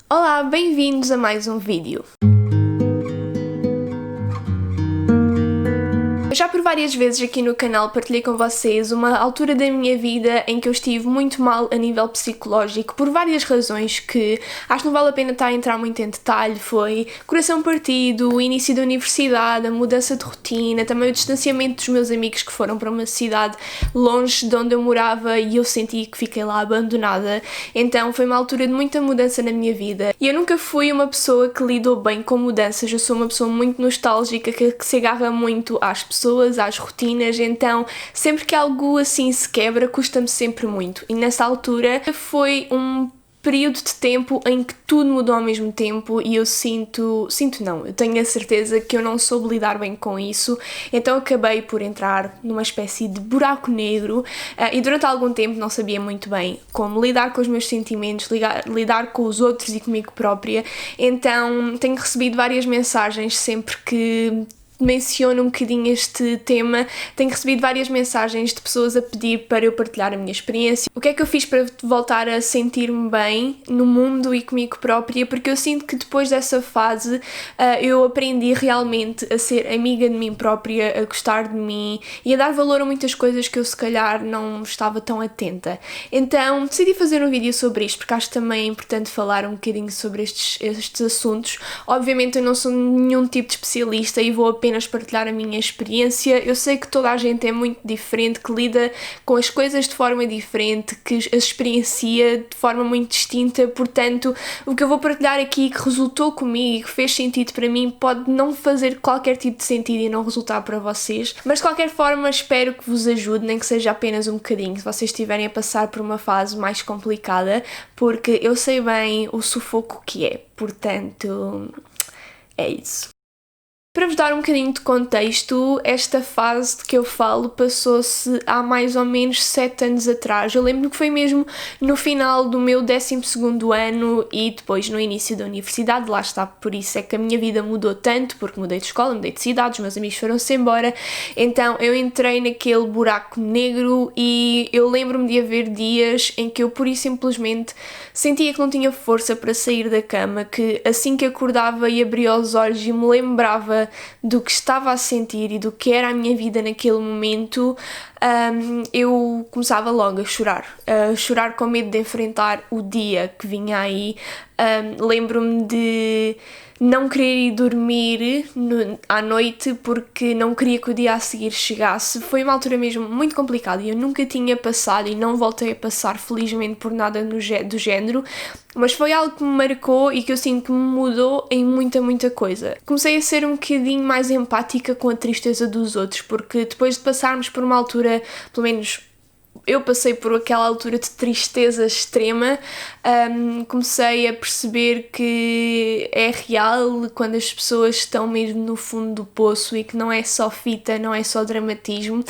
Olá, bem-vindos a mais um vídeo. Já por várias vezes aqui no canal partilhei com vocês uma altura da minha vida em que eu estive muito mal a nível psicológico por várias razões que acho que não vale a pena estar a entrar muito em detalhe. Foi coração partido, o início da universidade, a mudança de rotina, também o distanciamento dos meus amigos que foram para uma cidade longe de onde eu morava e eu senti que fiquei lá abandonada. Então foi uma altura de muita mudança na minha vida e eu nunca fui uma pessoa que lidou bem com mudanças. Eu sou uma pessoa muito nostálgica que se agarra muito às pessoas, às rotinas, então sempre que algo assim se quebra custa-me sempre muito. E nessa altura foi um período de tempo em que tudo mudou ao mesmo tempo e eu eu tenho a certeza que eu não soube lidar bem com isso, então acabei por entrar numa espécie de buraco negro e durante algum tempo não sabia muito bem como lidar com os meus sentimentos, lidar com os outros e comigo própria, então tenho recebido várias mensagens sempre que menciono um bocadinho este tema, tenho recebido várias mensagens de pessoas a pedir para eu partilhar a minha experiência. O que é que eu fiz para voltar a sentir-me bem no mundo e comigo própria? Porque eu sinto que depois dessa fase eu aprendi realmente a ser amiga de mim própria, a gostar de mim e a dar valor a muitas coisas que eu se calhar não estava tão atenta. Então decidi fazer um vídeo sobre isto porque acho também é importante falar um bocadinho sobre estes assuntos. Obviamente eu não sou nenhum tipo de especialista e vou apenas partilhar a minha experiência. Eu sei que toda a gente é muito diferente, que lida com as coisas de forma diferente, que as experiencia de forma muito distinta, portanto o que eu vou partilhar aqui que resultou comigo e que fez sentido para mim pode não fazer qualquer tipo de sentido e não resultar para vocês, mas de qualquer forma espero que vos ajude, nem que seja apenas um bocadinho, se vocês estiverem a passar por uma fase mais complicada, porque eu sei bem o sufoco que é, portanto é isso. Para vos dar um bocadinho de contexto, esta fase de que eu falo passou-se há mais ou menos 7 anos atrás. Eu lembro que foi mesmo no final do meu 12º ano e depois no início da universidade, lá está, por isso é que a minha vida mudou tanto, porque mudei de escola, mudei de cidade, os meus amigos foram-se embora, então eu entrei naquele buraco negro e eu lembro-me de haver dias em que eu pura e simplesmente sentia que não tinha força para sair da cama, que assim que acordava e abria os olhos e me lembrava do que estava a sentir e do que era a minha vida naquele momento, eu começava logo a chorar com medo de enfrentar o dia que vinha aí. Lembro-me de não querer ir dormir à noite porque não queria que o dia a seguir chegasse. Foi uma altura mesmo muito complicada e eu nunca tinha passado e não voltei a passar, felizmente, por nada do género, mas foi algo que me marcou e que eu sinto que me mudou em muita coisa. Comecei a ser um bocadinho mais empática com a tristeza dos outros, porque depois de passarmos por uma altura, pelo menos eu passei por aquela altura de tristeza extrema, comecei a perceber que é real quando as pessoas estão mesmo no fundo do poço e que não é só fita, não é só dramatismo,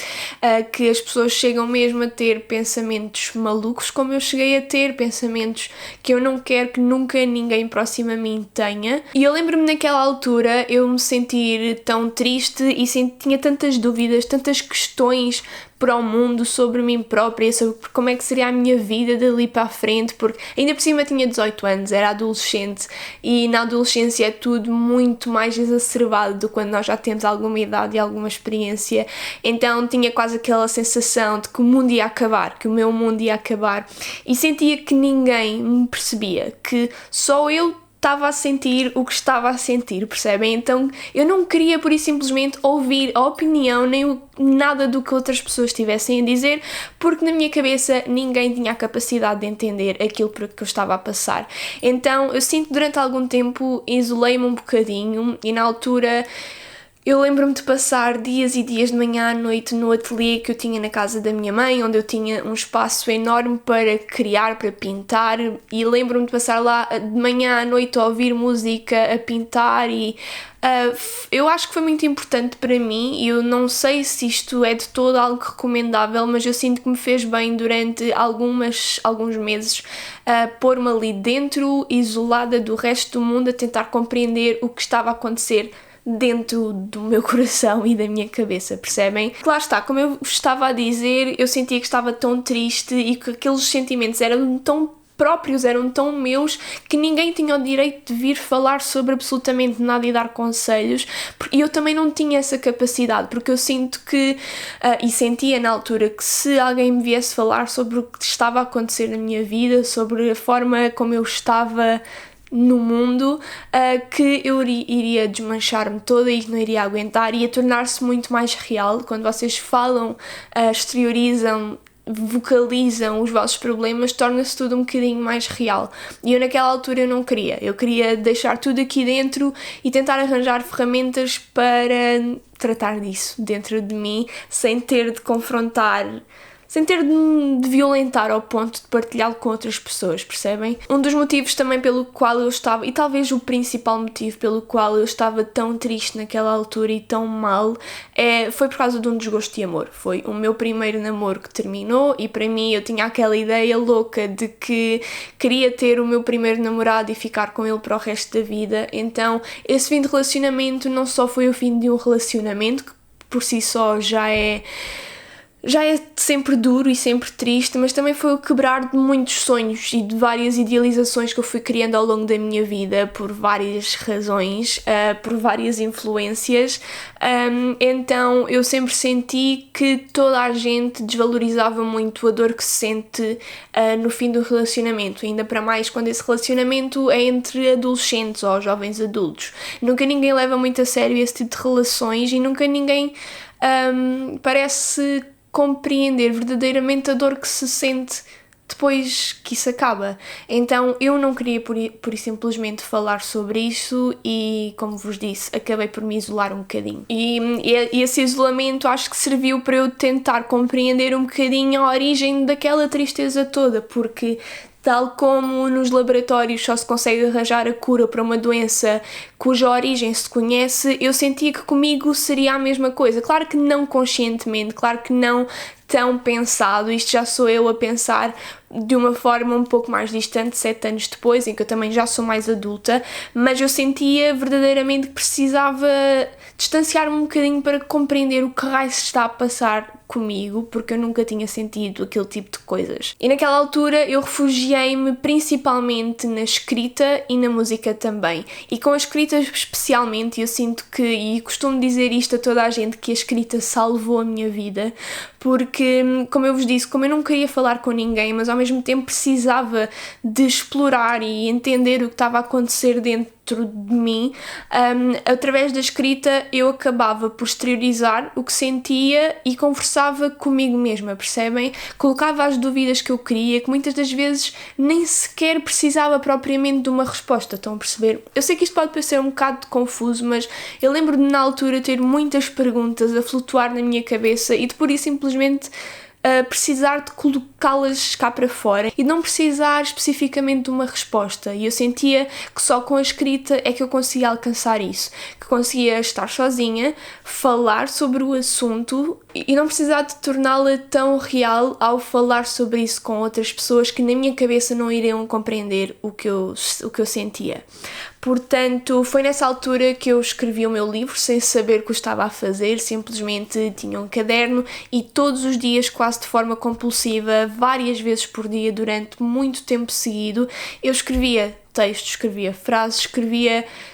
que as pessoas chegam mesmo a ter pensamentos malucos, como eu cheguei a ter, pensamentos que eu não quero que nunca ninguém próximo a mim tenha. E eu lembro-me naquela altura eu me sentir tão triste e tinha tantas dúvidas, tantas questões para o mundo, sobre mim própria, sobre como é que seria a minha vida dali para a frente, porque ainda por cima tinha 18 anos, era adolescente e na adolescência é tudo muito mais exacerbado do que quando nós já temos alguma idade e alguma experiência, então tinha quase aquela sensação de que o mundo ia acabar, que o meu mundo ia acabar e sentia que ninguém me percebia, que só eu estava a sentir o que estava a sentir, percebem? Então eu não queria por isso simplesmente ouvir a opinião nem nada do que outras pessoas tivessem a dizer, porque na minha cabeça ninguém tinha a capacidade de entender aquilo por que eu estava a passar. Então eu sinto que durante algum tempo isolei-me um bocadinho e na altura eu lembro-me de passar dias e dias de manhã à noite no ateliê que eu tinha na casa da minha mãe, onde eu tinha um espaço enorme para criar, para pintar, e lembro-me de passar lá de manhã à noite a ouvir música, a pintar e eu acho que foi muito importante para mim e eu não sei se isto é de todo algo recomendável, mas eu sinto que me fez bem durante alguns meses pôr-me ali dentro, isolada do resto do mundo, a tentar compreender o que estava a acontecer dentro do meu coração e da minha cabeça, percebem? Lá está, como eu estava a dizer, eu sentia que estava tão triste e que aqueles sentimentos eram tão próprios eram tão meus que ninguém tinha o direito de vir falar sobre absolutamente nada e dar conselhos, e eu também não tinha essa capacidade, porque eu sinto que, e sentia na altura, que se alguém me viesse falar sobre o que estava a acontecer na minha vida, sobre a forma como eu estava no mundo, que eu iria desmanchar-me toda e não iria aguentar, ia tornar-se muito mais real. Quando vocês falam, exteriorizam, vocalizam os vossos problemas, torna-se tudo um bocadinho mais real. E eu naquela altura eu não queria. Eu queria deixar tudo aqui dentro e tentar arranjar ferramentas para tratar disso dentro de mim, sem ter de confrontar, sem ter de violentar ao ponto de partilhá-lo com outras pessoas, percebem? Um dos motivos também pelo qual eu estava, e talvez o principal motivo pelo qual eu estava tão triste naquela altura e tão mal, foi por causa de um desgosto de amor. Foi o meu primeiro namoro que terminou e para mim eu tinha aquela ideia louca de que queria ter o meu primeiro namorado e ficar com ele para o resto da vida. Então esse fim de relacionamento não só foi o fim de um relacionamento, que por si só já é sempre duro e sempre triste, mas também foi o quebrar de muitos sonhos e de várias idealizações que eu fui criando ao longo da minha vida por várias razões, por várias influências. Então eu sempre senti que toda a gente desvalorizava muito a dor que se sente no fim do relacionamento, ainda para mais quando esse relacionamento é entre adolescentes ou jovens adultos. Nunca ninguém leva muito a sério esse tipo de relações e nunca ninguém parece compreender verdadeiramente a dor que se sente depois que isso acaba. Então eu não queria por e simplesmente falar sobre isso e, como vos disse, acabei por me isolar um bocadinho. E esse isolamento acho que serviu para eu tentar compreender um bocadinho a origem daquela tristeza toda, porque tal como nos laboratórios só se consegue arranjar a cura para uma doença cuja origem se conhece, eu sentia que comigo seria a mesma coisa. Claro que não conscientemente, claro que não tão pensado, isto já sou eu a pensar de uma forma um pouco mais distante, 7 anos depois, em que eu também já sou mais adulta, mas eu sentia verdadeiramente que precisava distanciar-me um bocadinho para compreender o que raio se está a passar comigo, porque eu nunca tinha sentido aquele tipo de coisas. E naquela altura eu refugiei-me principalmente na escrita e na música também. E com a escrita especialmente, eu sinto que, e costumo dizer isto a toda a gente, que a escrita salvou a minha vida, porque, como eu vos disse, como eu não queria falar com ninguém, mas ao mesmo tempo precisava de explorar e entender o que estava a acontecer dentro de mim, através da escrita eu acabava por exteriorizar o que sentia e conversava comigo mesma, percebem? Colocava as dúvidas que eu queria, que muitas das vezes nem sequer precisava propriamente de uma resposta, estão a perceber? Eu sei que isto pode parecer um bocado confuso, mas eu lembro de na altura ter muitas perguntas a flutuar na minha cabeça e de por isso simplesmente precisar de colocá-las cá para fora e não precisar especificamente de uma resposta. E eu sentia que só com a escrita é que eu conseguia alcançar isso, que conseguia estar sozinha, falar sobre o assunto e não precisar de torná-la tão real ao falar sobre isso com outras pessoas que na minha cabeça não iriam compreender o que eu sentia. Portanto, foi nessa altura que eu escrevi o meu livro, sem saber o que eu estava a fazer, simplesmente tinha um caderno e todos os dias, quase de forma compulsiva, várias vezes por dia, durante muito tempo seguido, eu escrevia textos, escrevia frases,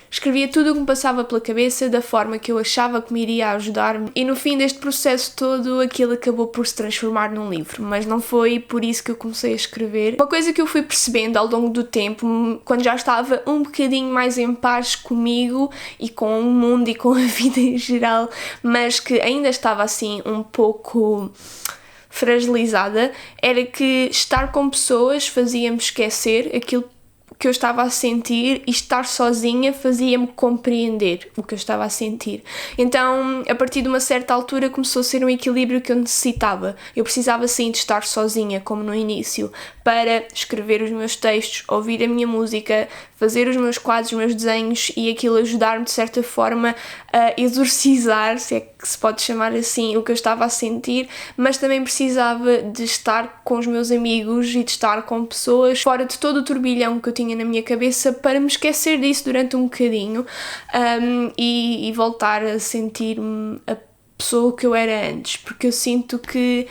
escrevia tudo o que me passava pela cabeça da forma que eu achava que me iria ajudar-me e no fim deste processo todo aquilo acabou por se transformar num livro, mas não foi por isso que eu comecei a escrever. Uma coisa que eu fui percebendo ao longo do tempo, quando já estava um bocadinho mais em paz comigo e com o mundo e com a vida em geral, mas que ainda estava assim um pouco fragilizada, era que estar com pessoas fazia-me esquecer aquilo que eu estava a sentir e estar sozinha fazia-me compreender o que eu estava a sentir. Então, a partir de uma certa altura começou a ser um equilíbrio que eu necessitava. Eu precisava sim de estar sozinha, como no início, para escrever os meus textos, ouvir a minha música, fazer os meus quadros, os meus desenhos e aquilo ajudar-me de certa forma a exorcizar, se é que se pode chamar assim, o que eu estava a sentir, mas também precisava de estar com os meus amigos e de estar com pessoas fora de todo o turbilhão que eu tinha na minha cabeça para me esquecer disso durante um bocadinho e voltar a sentir-me a pessoa que eu era antes, porque eu sinto que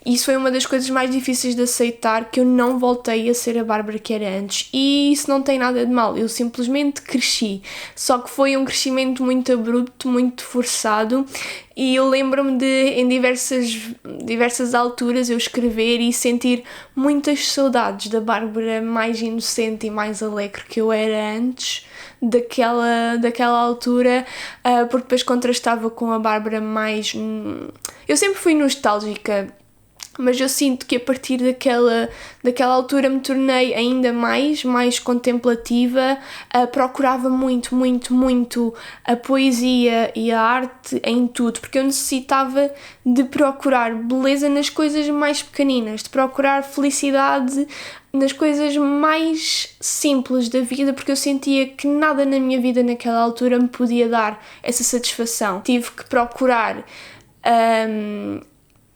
isso foi uma das coisas mais difíceis de aceitar, que eu não voltei a ser a Bárbara que era antes, e isso não tem nada de mal, eu simplesmente cresci, só que foi um crescimento muito abrupto, muito forçado, e eu lembro-me de, em diversas alturas, eu escrever e sentir muitas saudades da Bárbara mais inocente e mais alegre que eu era antes daquela altura, porque depois contrastava com a Bárbara mais... Eu sempre fui nostálgica, mas eu sinto que a partir daquela altura me tornei ainda mais contemplativa, procurava muito a poesia e a arte em tudo, porque eu necessitava de procurar beleza nas coisas mais pequeninas, de procurar felicidade nas coisas mais simples da vida, porque eu sentia que nada na minha vida naquela altura me podia dar essa satisfação. Tive que procurar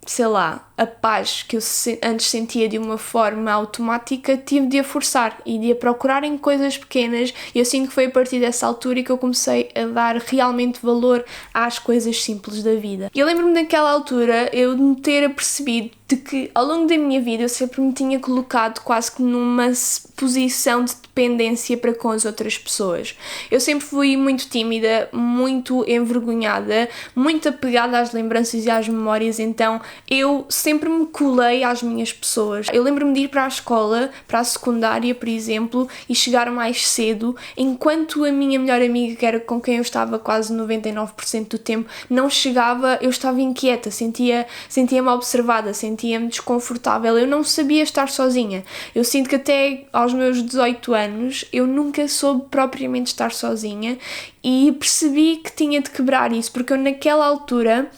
sei lá, a paz que eu antes sentia de uma forma automática, tive de a forçar e de a procurar em coisas pequenas, e eu sinto que foi a partir dessa altura que eu comecei a dar realmente valor às coisas simples da vida. E eu lembro-me daquela altura eu de me ter apercebido de que ao longo da minha vida eu sempre me tinha colocado quase que numa posição de dependência para com as outras pessoas. Eu sempre fui muito tímida, muito envergonhada, muito apegada às lembranças e às memórias, então eu sempre me colei às minhas pessoas. Eu lembro-me de ir para a escola, para a secundária, por exemplo, e chegar mais cedo, enquanto a minha melhor amiga, que era com quem eu estava quase 99% do tempo, não chegava, eu estava inquieta, sentia-me observada, sentia-me desconfortável, eu não sabia estar sozinha. Eu sinto que até aos meus 18 anos eu nunca soube propriamente estar sozinha, e percebi que tinha de quebrar isso, porque eu naquela altura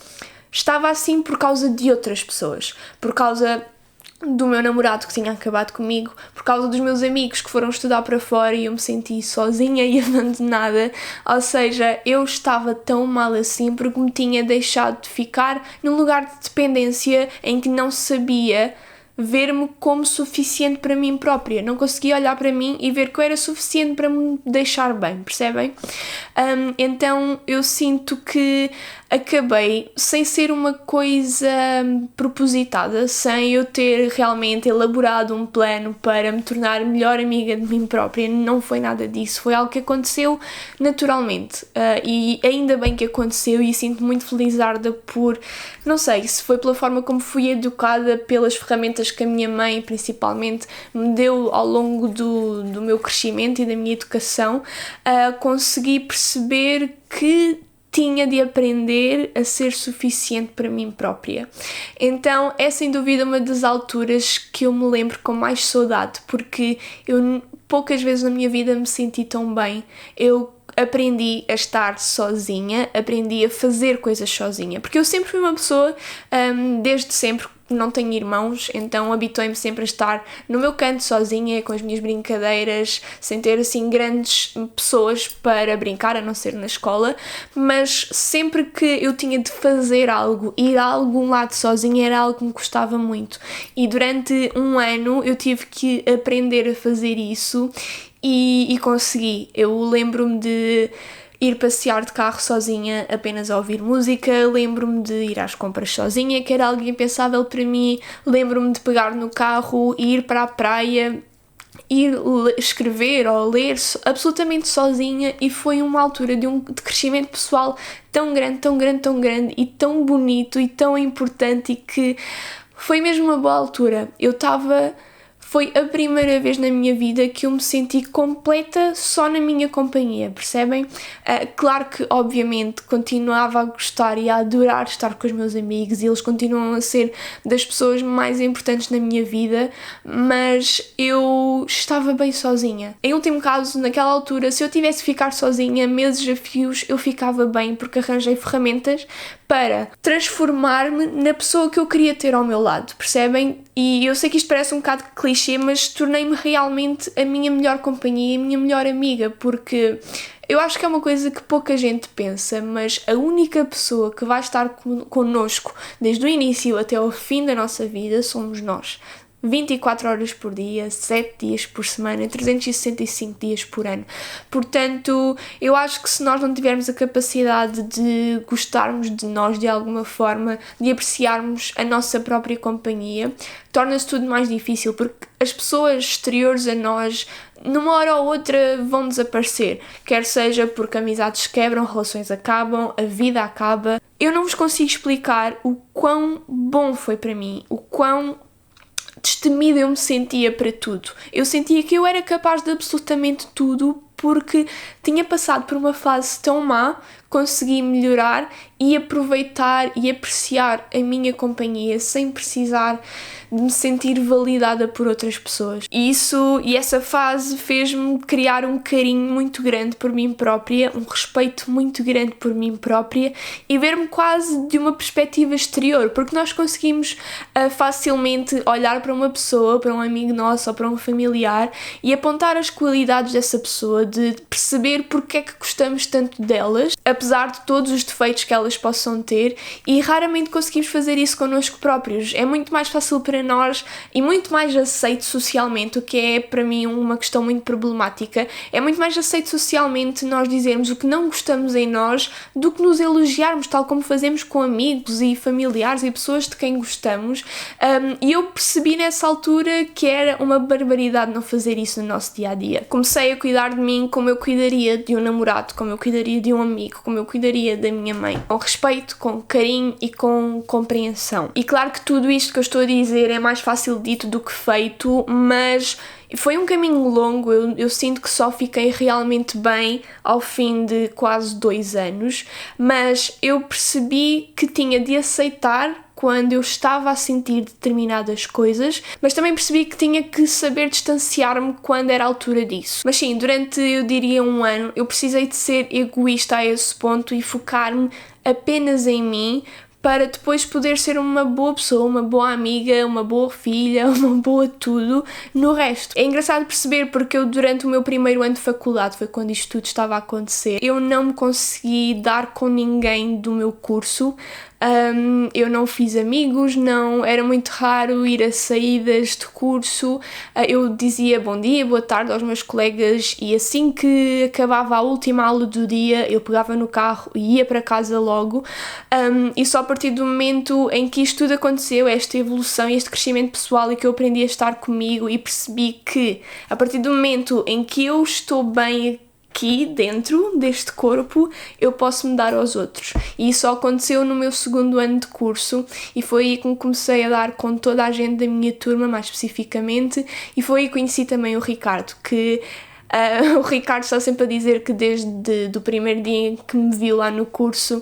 estava assim por causa de outras pessoas, por causa do meu namorado que tinha acabado comigo, por causa dos meus amigos que foram estudar para fora e eu me senti sozinha e abandonada. Ou seja, eu estava tão mal assim porque me tinha deixado de ficar num lugar de dependência em que não sabia ver-me como suficiente para mim própria, não conseguia olhar para mim e ver que eu era suficiente para me deixar bem, percebem? Então eu sinto que acabei, sem ser uma coisa propositada, sem eu ter realmente elaborado um plano para me tornar melhor amiga de mim própria, não foi nada disso, foi algo que aconteceu naturalmente, e ainda bem que aconteceu, e sinto muito felizarda por, não sei, se foi pela forma como fui educada, pelas ferramentas que a minha mãe principalmente me deu ao longo do meu crescimento e da minha educação, consegui perceber que tinha de aprender a ser suficiente para mim própria. Então é sem dúvida uma das alturas que eu me lembro com mais saudade, porque eu poucas vezes na minha vida me senti tão bem. Eu aprendi a estar sozinha, aprendi a fazer coisas sozinha, porque eu sempre fui uma pessoa, desde sempre, não tenho irmãos, então habituei-me sempre a estar no meu canto sozinha, com as minhas brincadeiras, sem ter assim grandes pessoas para brincar, a não ser na escola, mas sempre que eu tinha de fazer algo, ir a algum lado sozinha, era algo que me custava muito, e durante um ano eu tive que aprender a fazer isso e consegui. Eu lembro-me de ir passear de carro sozinha, apenas a ouvir música, lembro-me de ir às compras sozinha, que era algo impensável para mim, lembro-me de pegar no carro e ir para a praia, ir escrever ou ler absolutamente sozinha, e foi uma altura de crescimento pessoal tão grande e tão bonito e tão importante, e que foi mesmo uma boa altura. Foi a primeira vez na minha vida que eu me senti completa só na minha companhia, percebem? Claro que, obviamente, continuava a gostar e a adorar estar com os meus amigos, e eles continuam a ser das pessoas mais importantes na minha vida, mas eu estava bem sozinha. Em último caso, naquela altura, se eu tivesse que ficar sozinha meses a fios, eu ficava bem, porque arranjei ferramentas para transformar-me na pessoa que eu queria ter ao meu lado, percebem? E eu sei que isto parece um bocado clichê, mas tornei-me realmente a minha melhor companhia e a minha melhor amiga, porque eu acho que é uma coisa que pouca gente pensa, mas a única pessoa que vai estar connosco desde o início até ao fim da nossa vida somos nós. 24 horas por dia, 7 dias por semana, 365 dias por ano. Portanto, eu acho que se nós não tivermos a capacidade de gostarmos de nós de alguma forma, de apreciarmos a nossa própria companhia, torna-se tudo mais difícil, porque as pessoas exteriores a nós, numa hora ou outra, vão desaparecer. Quer seja porque amizades quebram, relações acabam, a vida acaba. Eu não vos consigo explicar o quão bom foi para mim, o quão destemida eu me sentia para tudo. Eu sentia que eu era capaz de absolutamente tudo porque tinha passado por uma fase tão má, consegui melhorar e aproveitar e apreciar a minha companhia sem precisar de me sentir validada por outras pessoas. E essa fase fez-me criar um carinho muito grande por mim própria, um respeito muito grande por mim própria e ver-me quase de uma perspectiva exterior, porque nós conseguimos facilmente olhar para uma pessoa, para um amigo nosso ou para um familiar e apontar as qualidades dessa pessoa, de perceber porque é que gostamos tanto delas, apesar de todos os defeitos que elas possam ter, e raramente conseguimos fazer isso connosco próprios. É muito mais fácil para nós e muito mais aceito socialmente, o que é para mim uma questão muito problemática. É muito mais aceito socialmente nós dizermos o que não gostamos em nós do que nos elogiarmos, tal como fazemos com amigos e familiares e pessoas de quem gostamos. E eu percebi nessa altura que era uma barbaridade não fazer isso no nosso dia-a-dia. Comecei a cuidar de mim como eu cuidaria de um namorado, como eu cuidaria de um amigo, como eu cuidaria da minha mãe, com respeito, com carinho e com compreensão. E claro que tudo isto que eu estou a dizer é mais fácil dito do que feito, mas foi um caminho longo. Eu sinto que só fiquei realmente bem ao fim de quase 2 anos, mas eu percebi que tinha de aceitar quando eu estava a sentir determinadas coisas, mas também percebi que tinha que saber distanciar-me quando era a altura disso. Mas sim, durante, eu diria, 1 ano, eu precisei de ser egoísta a esse ponto e focar-me apenas em mim, para depois poder ser uma boa pessoa, uma boa amiga, uma boa filha, uma boa tudo no resto. É engraçado perceber porque eu, durante o meu primeiro ano de faculdade, foi quando isto tudo estava a acontecer, eu não me consegui dar com ninguém do meu curso. Eu não fiz amigos, não, era muito raro ir a saídas de curso. Eu dizia bom dia, boa tarde aos meus colegas e assim que acabava a última aula do dia eu pegava no carro e ia para casa logo. E só a partir do momento em que isto tudo aconteceu, esta evolução e este crescimento pessoal, e que eu aprendi a estar comigo e percebi que a partir do momento em que eu estou bem aqui dentro deste corpo, eu posso me dar aos outros. E isso aconteceu no meu 2º ano de curso e foi aí que me comecei a dar com toda a gente da minha turma, mais especificamente, e foi aí que conheci também o Ricardo, que o Ricardo está sempre a dizer que desde o primeiro dia em que me viu lá no curso,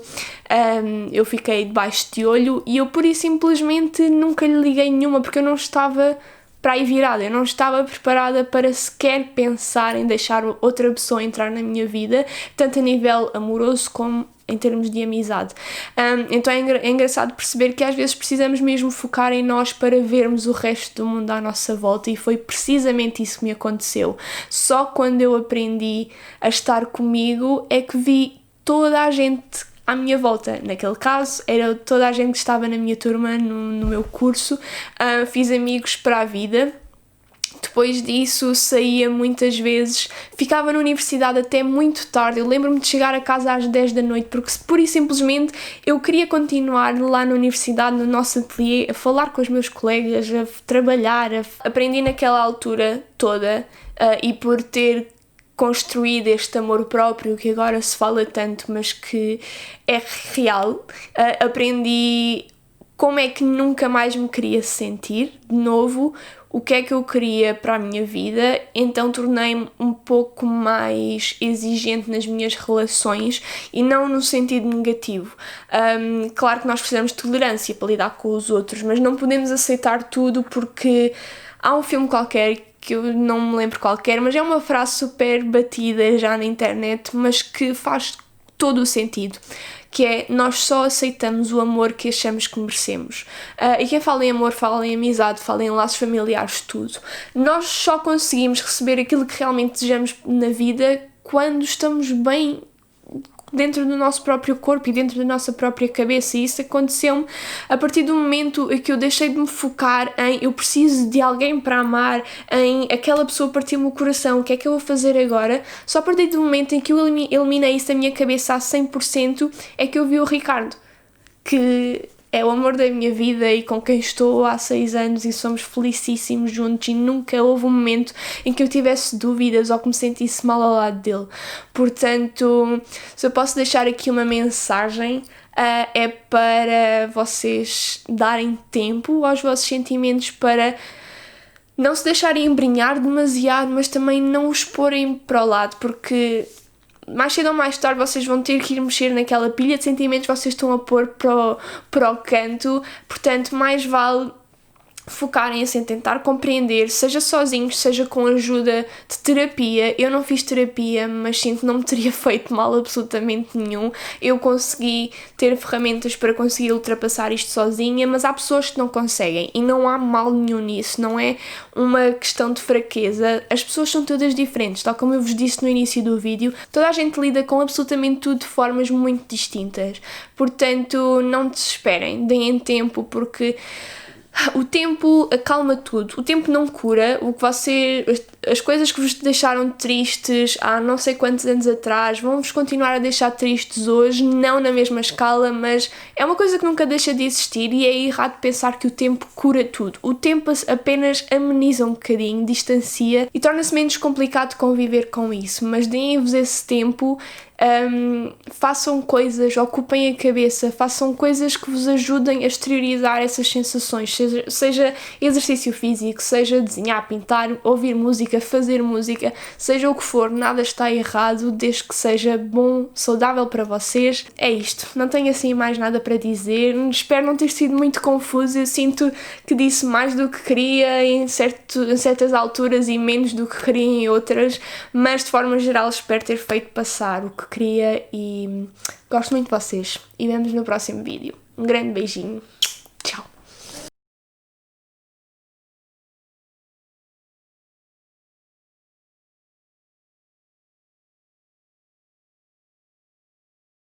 eu fiquei debaixo de olho e eu pura e simplesmente nunca lhe liguei nenhuma, porque eu não estava para aí virada, eu não estava preparada para sequer pensar em deixar outra pessoa entrar na minha vida, tanto a nível amoroso como em termos de amizade. Então é engraçado perceber que às vezes precisamos mesmo focar em nós para vermos o resto do mundo à nossa volta, e foi precisamente isso que me aconteceu. Só quando eu aprendi a estar comigo é que vi toda a gente à minha volta. Naquele caso, era toda a gente que estava na minha turma, no meu curso. Fiz amigos para a vida. Depois disso, saía muitas vezes, ficava na universidade até muito tarde. Eu lembro-me de chegar a casa às 10 da noite, porque pura e simplesmente eu queria continuar lá na universidade, no nosso ateliê, a falar com os meus colegas, a trabalhar. Aprendi naquela altura toda, e por ter construído este amor próprio que agora se fala tanto, mas que é real, aprendi como é que nunca mais me queria sentir de novo, o que é que eu queria para a minha vida. Então tornei-me um pouco mais exigente nas minhas relações, e não no sentido negativo. Claro que nós precisamos de tolerância para lidar com os outros, mas não podemos aceitar tudo, porque há um filme qualquer, que eu não me lembro qualquer, mas é uma frase super batida já na internet, mas que faz todo o sentido, que é: nós só aceitamos o amor que achamos que merecemos. E quem fala em amor, fala em amizade, fala em laços familiares, tudo. Nós só conseguimos receber aquilo que realmente desejamos na vida quando estamos bem dentro do nosso próprio corpo e dentro da nossa própria cabeça, e isso aconteceu-me a partir do momento em que eu deixei de me focar em eu preciso de alguém para amar, em aquela pessoa partiu-me o coração, o que é que eu vou fazer agora? Só a partir do momento em que eu eliminei isso da minha cabeça a 100% é que eu vi o Ricardo, que é o amor da minha vida e com quem estou há 6 anos e somos felicíssimos juntos, e nunca houve um momento em que eu tivesse dúvidas ou que me sentisse mal ao lado dele. Portanto, se eu posso deixar aqui uma mensagem, é para vocês darem tempo aos vossos sentimentos, para não se deixarem embrenhar demasiado, mas também não os porem para o lado, porque mais cedo ou mais tarde vocês vão ter que ir mexer naquela pilha de sentimentos que vocês estão a pôr para o canto. Portanto, mais vale focarem-se em tentar compreender, seja sozinhos, seja com ajuda de terapia. Eu não fiz terapia, mas sinto que não me teria feito mal absolutamente nenhum. Eu consegui ter ferramentas para conseguir ultrapassar isto sozinha, mas há pessoas que não conseguem e não há mal nenhum nisso, não é uma questão de fraqueza. As pessoas são todas diferentes, tal como eu vos disse no início do vídeo, toda a gente lida com absolutamente tudo de formas muito distintas. Portanto, não desesperem, deem tempo, porque o tempo acalma tudo, o tempo não cura as coisas que vos deixaram tristes há não sei quantos anos atrás vão-vos continuar a deixar tristes hoje, não na mesma escala, mas é uma coisa que nunca deixa de existir, e é errado pensar que o tempo cura tudo. O tempo apenas ameniza um bocadinho, distancia e torna-se menos complicado conviver com isso, mas deem-vos esse tempo. Façam coisas, ocupem a cabeça, façam coisas que vos ajudem a exteriorizar essas sensações, seja exercício físico, seja desenhar, pintar, ouvir música, fazer música, seja o que for, nada está errado, desde que seja bom, saudável para vocês. É isto, não tenho assim mais nada para dizer, espero não ter sido muito confuso. Eu sinto que disse mais do que queria em certas alturas e menos do que queria em outras, mas de forma geral espero ter feito passar o que queria, e gosto muito de vocês e vemos no próximo vídeo. Um grande beijinho.